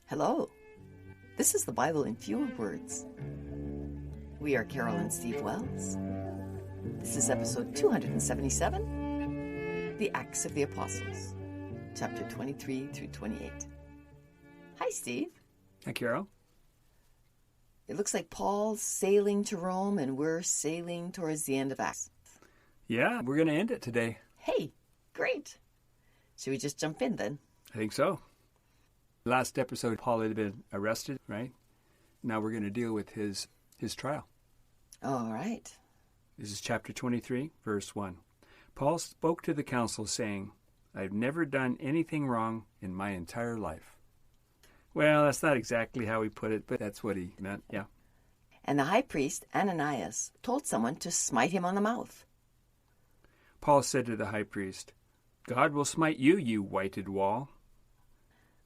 Hello. This is the Bible in fewer words. We are Carol and Steve Wells. This is episode 277, The Acts of the Apostles, chapter 23 through 28. Hi, Steve. Hi, Carol. It looks like Paul's sailing to Rome and we're sailing towards the end of Acts. Yeah, we're going to end it today. Hey, great. Should we just jump in then? I think so. Last episode, Paul had been arrested, right? Now we're going to deal with his trial. All right. This is chapter 23, verse 1. Paul spoke to the council, saying, I've never done anything wrong in my entire life. Well, that's not exactly how he put it, but that's what he meant, yeah. And the high priest, Ananias, told someone to smite him on the mouth. Paul said to the high priest, God will smite you, you whited wall.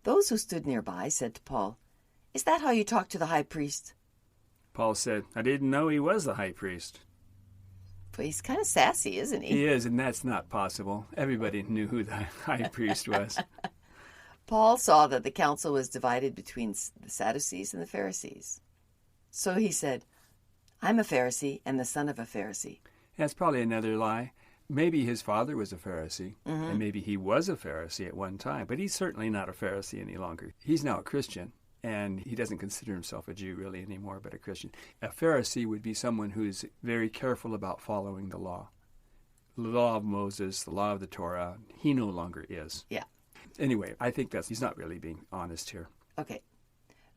Those who stood nearby said to Paul, Is that how you talk to the high priest? Paul said, I didn't know he was the high priest. But he's kind of sassy, isn't he? He is, and that's not possible. Everybody knew who the high priest was. Paul saw that the council was divided between the Sadducees and the Pharisees. So he said, I'm a Pharisee and the son of a Pharisee. That's probably another lie. Maybe his father was a Pharisee, and maybe he was a Pharisee at one time, but he's certainly not a Pharisee any longer. He's now a Christian, and he doesn't consider himself a Jew really anymore, but a Christian. A Pharisee would be someone who's very careful about following the law. The law of Moses, the law of the Torah, he no longer is. Yeah. Anyway, I think he's not really being honest here. Okay.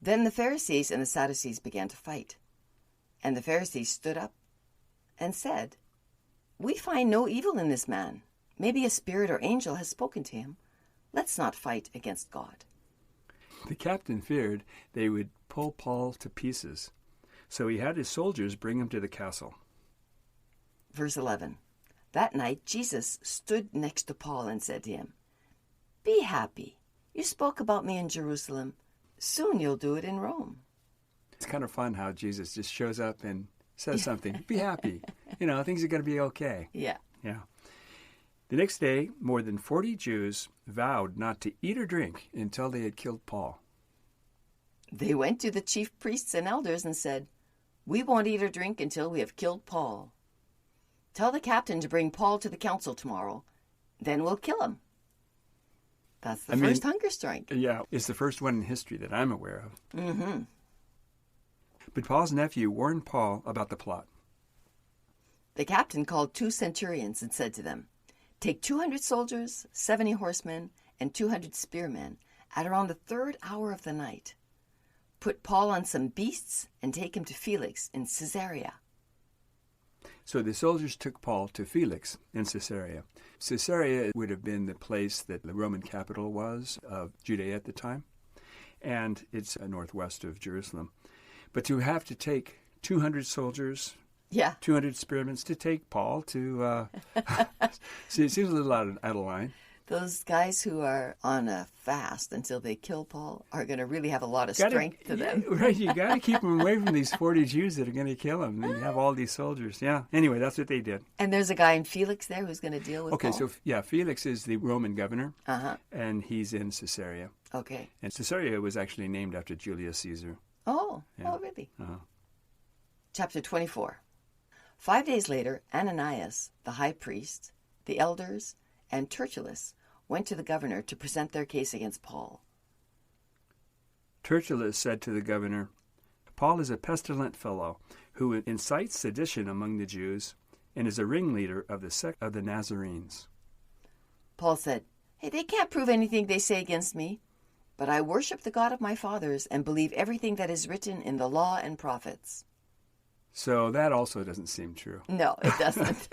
Then the Pharisees and the Sadducees began to fight. And the Pharisees stood up and said, We find no evil in this man. Maybe a spirit or angel has spoken to him. Let's not fight against God. The captain feared they would pull Paul to pieces, so he had his soldiers bring him to the castle. Verse 11. That night Jesus stood next to Paul and said to him, Be happy. You spoke about me in Jerusalem. Soon you'll do it in Rome. It's kind of fun how Jesus just shows up and says something. Be happy. Things are going to be okay. Yeah. Yeah. The next day, more than 40 Jews vowed not to eat or drink until they had killed Paul. They went to the chief priests and elders and said, We won't eat or drink until we have killed Paul. Tell the captain to bring Paul to the council tomorrow. Then we'll kill him. That's the first hunger strike. Yeah, it's the first one in history that I'm aware of. Mm-hmm. But Paul's nephew warned Paul about the plot. The captain called 2 centurions and said to them, Take 200 soldiers, 70 horsemen, and 200 spearmen at around the 3rd hour of the night. Put Paul on some beasts and take him to Felix in Caesarea. So the soldiers took Paul to Felix in Caesarea. Caesarea would have been the place that the Roman capital was of Judea at the time, and it's northwest of Jerusalem. But to have to take 200 soldiers, 200 spearmen to take Paul to... See, it seems a little out of line. Those guys who are on a fast until they kill Paul are going to really have a lot of strength to them. Yeah, right, you got to keep them away from these 40 Jews that are going to kill him. You have all these soldiers. Yeah, anyway, that's what they did. And there's a guy in Felix there who's going to deal with Paul? Okay, so, Felix is the Roman governor, and he's in Caesarea. Okay. And Caesarea was actually named after Julius Caesar. Oh, really? Chapter 24. 5 days later, Ananias, the high priest, the elders, and Tertullus went to the governor to present their case against Paul. Tertullus said to the governor, Paul is a pestilent fellow who incites sedition among the Jews and is a ringleader of the sect of the Nazarenes. Paul said, Hey, they can't prove anything they say against me, but I worship the God of my fathers and believe everything that is written in the law and prophets. So that also doesn't seem true. No, it doesn't.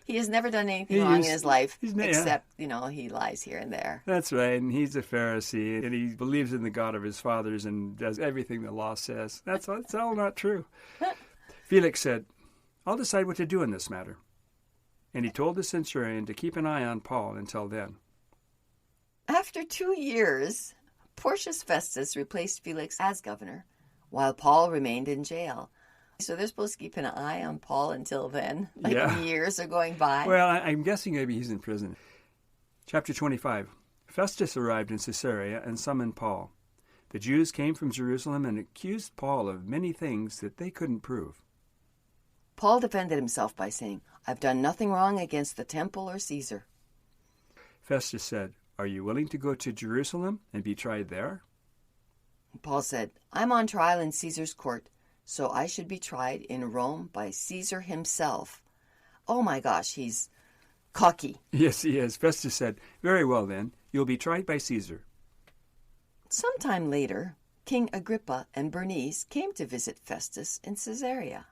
He has never done anything wrong in his life, except, he lies here and there. That's right, and he's a Pharisee, and he believes in the God of his fathers and does everything the law says. That's all not true. Felix said, I'll decide what to do in this matter. And he told the centurion to keep an eye on Paul until then. After 2 years, Porcius Festus replaced Felix as governor, while Paul remained in jail. So they're supposed to keep an eye on Paul until then? Years are going by? Well, I'm guessing maybe he's in prison. Chapter 25. Festus arrived in Caesarea and summoned Paul. The Jews came from Jerusalem and accused Paul of many things that they couldn't prove. Paul defended himself by saying, "I've done nothing wrong against the temple or Caesar." Festus said, "Are you willing to go to Jerusalem and be tried there?" Paul said, "I'm on trial in Caesar's court, so I should be tried in Rome by Caesar himself." Oh my gosh, he's cocky. Yes, he is. Festus said, "Very well then, you'll be tried by Caesar." Sometime later, King Agrippa and Bernice came to visit Festus in Caesarea.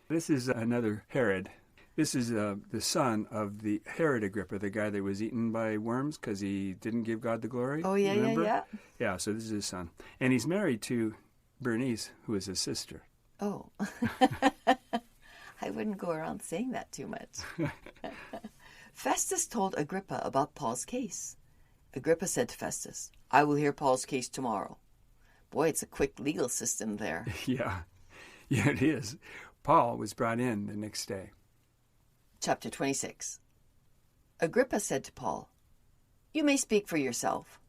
This is another Herod. This is the son of the Herod Agrippa, the guy that was eaten by worms because he didn't give God the glory. Oh, yeah, remember? yeah. Yeah, so this is his son. And he's married to Bernice, who is his sister. Oh. I wouldn't go around saying that too much. Festus told Agrippa about Paul's case. Agrippa said to Festus, "I will hear Paul's case tomorrow." Boy, it's a quick legal system there. Yeah, it is. Paul was brought in the next day. Chapter 26. Agrippa said to Paul, "You may speak for yourself."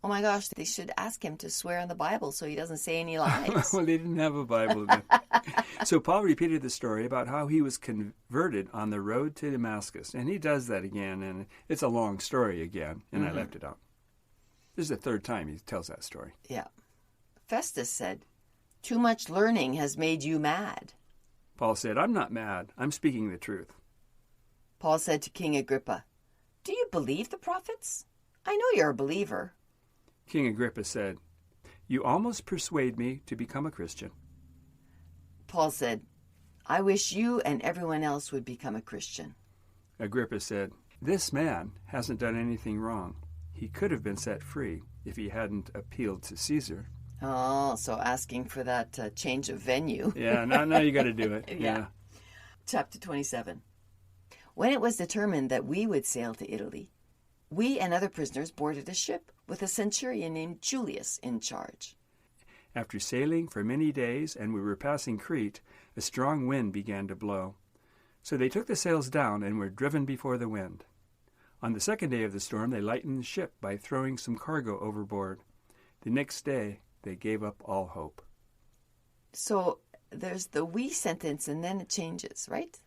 Oh my gosh, they should ask him to swear on the Bible so he doesn't say any lies. Well, they didn't have a Bible then. So Paul repeated the story about how he was converted on the road to Damascus. And he does that again, and it's a long story again, and I left it out. This is the third time he tells that story. Yeah. Festus said, "Too much learning has made you mad." Paul said, "I'm not mad. I'm speaking the truth." Paul said to King Agrippa, "Do you believe the prophets? I know you're a believer." King Agrippa said, "You almost persuade me to become a Christian." Paul said, "I wish you and everyone else would become a Christian." Agrippa said, "This man hasn't done anything wrong. He could have been set free if he hadn't appealed to Caesar." Oh, so asking for that change of venue. Yeah, now you got to do it. Yeah. Chapter 27. When it was determined that we would sail to Italy, we and other prisoners boarded a ship with a centurion named Julius in charge. After sailing for many days and we were passing Crete, a strong wind began to blow. So they took the sails down and were driven before the wind. On the second day of the storm, they lightened the ship by throwing some cargo overboard. The next day, they gave up all hope. So there's the "we" sentence and then it changes, right?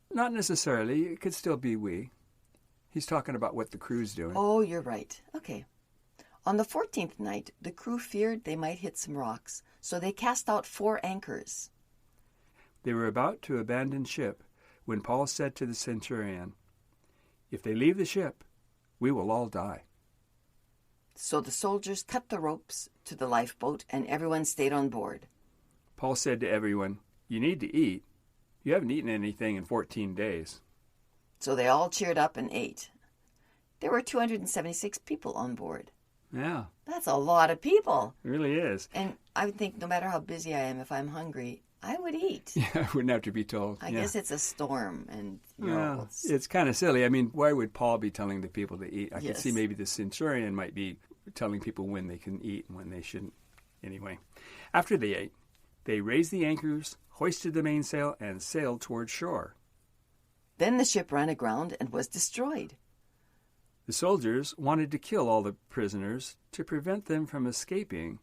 Not necessarily. It could still be "we." He's talking about what the crew's doing. Oh, you're right. Okay. On the 14th night, the crew feared they might hit some rocks, so they cast out 4 anchors. They were about to abandon ship when Paul said to the centurion, "If they leave the ship, we will all die." So the soldiers cut the ropes to the lifeboat and everyone stayed on board. Paul said to everyone, "You need to eat. You haven't eaten anything in 14 days. So they all cheered up and ate. There were 276 people on board. Yeah. That's a lot of people. It really is. And I would think no matter how busy I am, if I'm hungry, I would eat. Yeah, I wouldn't have to be told. I guess it's a storm and, it's kind of silly. I mean, why would Paul be telling the people to eat? I Yes. could see maybe the centurion might be telling people when they can eat and when they shouldn't. Anyway, after they ate, they raised the anchors, hoisted the mainsail, and sailed toward shore. Then the ship ran aground and was destroyed. The soldiers wanted to kill all the prisoners to prevent them from escaping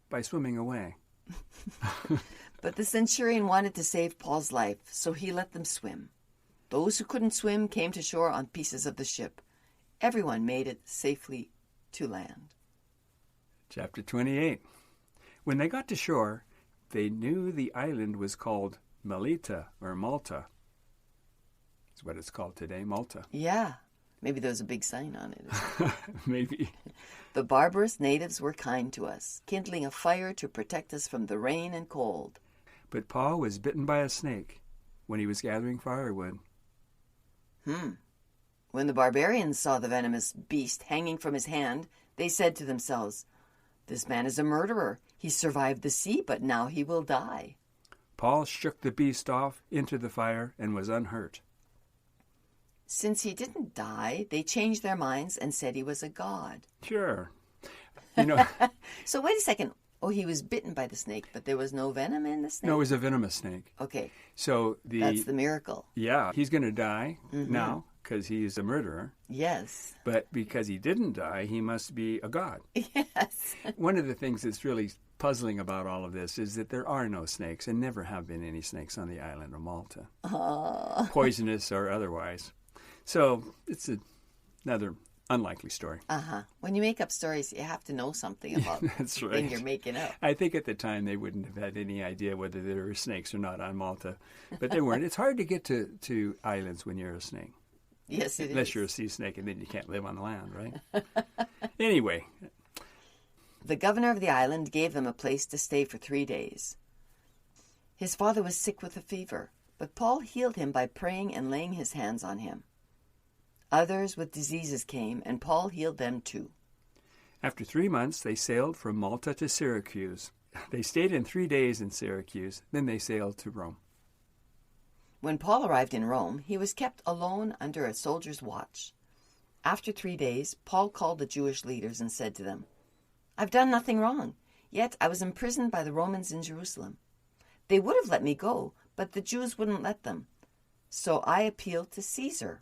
by swimming away. But the centurion wanted to save Paul's life, so he let them swim. Those who couldn't swim came to shore on pieces of the ship. Everyone made it safely to land. Chapter 28. When they got to shore, they knew the island was called Melita or Malta. That's what it's called today, Malta. Yeah, maybe there was a big sign on it. Maybe. The barbarous natives were kind to us, kindling a fire to protect us from the rain and cold. But Paul was bitten by a snake when he was gathering firewood. When the barbarians saw the venomous beast hanging from his hand, they said to themselves, "This man is a murderer. He survived the sea, but now he will die." Paul shook the beast off into the fire and was unhurt. Since he didn't die, they changed their minds and said he was a god. Sure. You know. So wait a second. Oh, he was bitten by the snake, but there was no venom in the snake? No, it was a venomous snake. Okay. So That's the miracle. Yeah, he's going to die now because he's a murderer. Yes. But because he didn't die, he must be a god. Yes. One of the things that's really puzzling about all of this is that there are no snakes and never have been any snakes on the island of Malta, poisonous or otherwise. So it's another unlikely story. When you make up stories, you have to know something about That's the right. thing you're making up. I think at the time they wouldn't have had any idea whether there were snakes or not on Malta, but they weren't. It's hard to get to islands when you're a snake. Yes, it is. Unless you're a sea snake, and then you can't live on the land, right? Anyway. The governor of the island gave them a place to stay for 3 days. His father was sick with a fever, but Paul healed him by praying and laying his hands on him. Others with diseases came, and Paul healed them too. After 3 months, they sailed from Malta to Syracuse. They stayed in 3 days in Syracuse, then they sailed to Rome. When Paul arrived in Rome, he was kept alone under a soldier's watch. After 3 days, Paul called the Jewish leaders and said to them, "I've done nothing wrong, yet I was imprisoned by the Romans in Jerusalem. They would have let me go, but the Jews wouldn't let them. So I appealed to Caesar."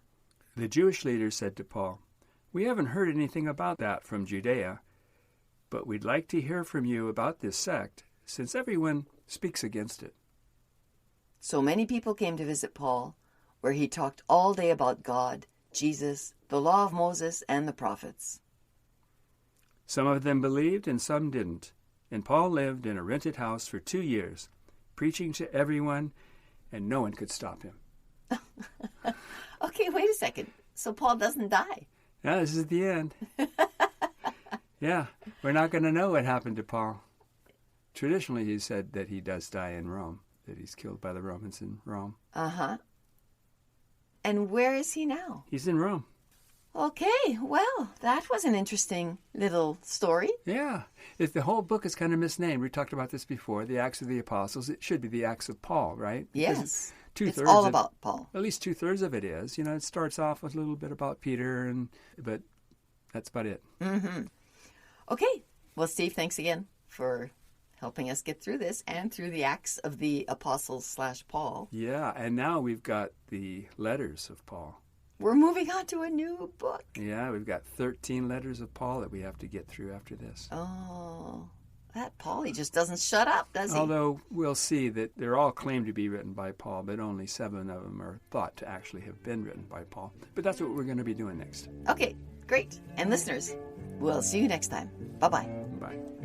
The Jewish leaders said to Paul, "We haven't heard anything about that from Judea, but we'd like to hear from you about this sect, since everyone speaks against it." So many people came to visit Paul, where he talked all day about God, Jesus, the law of Moses, and the prophets. Some of them believed and some didn't, and Paul lived in a rented house for 2 years, preaching to everyone, and no one could stop him. Okay, wait a second. So Paul doesn't die? Yeah, this is the end. Yeah, we're not going to know what happened to Paul. Traditionally, he said that he does die in Rome, that he's killed by the Romans in Rome. And where is he now? He's in Rome. Okay, well, that was an interesting little story. Yeah, the whole book is kind of misnamed. We talked about this before, the Acts of the Apostles. It should be the Acts of Paul, right? Yes, it's all about Paul. At least 2/3 of it is. You know, it starts off with a little bit about Peter, but that's about it. Okay, well, Steve, thanks again for helping us get through this and through the Acts of the Apostles / Paul. Yeah, and now we've got the letters of Paul. We're moving on to a new book. Yeah, we've got 13 letters of Paul that we have to get through after this. Oh, that Paul, he just doesn't shut up, does he? Although we'll see that they're all claimed to be written by Paul, but only 7 of them are thought to actually have been written by Paul. But that's what we're going to be doing next. Okay, great. And listeners, we'll see you next time. Bye-bye. Bye.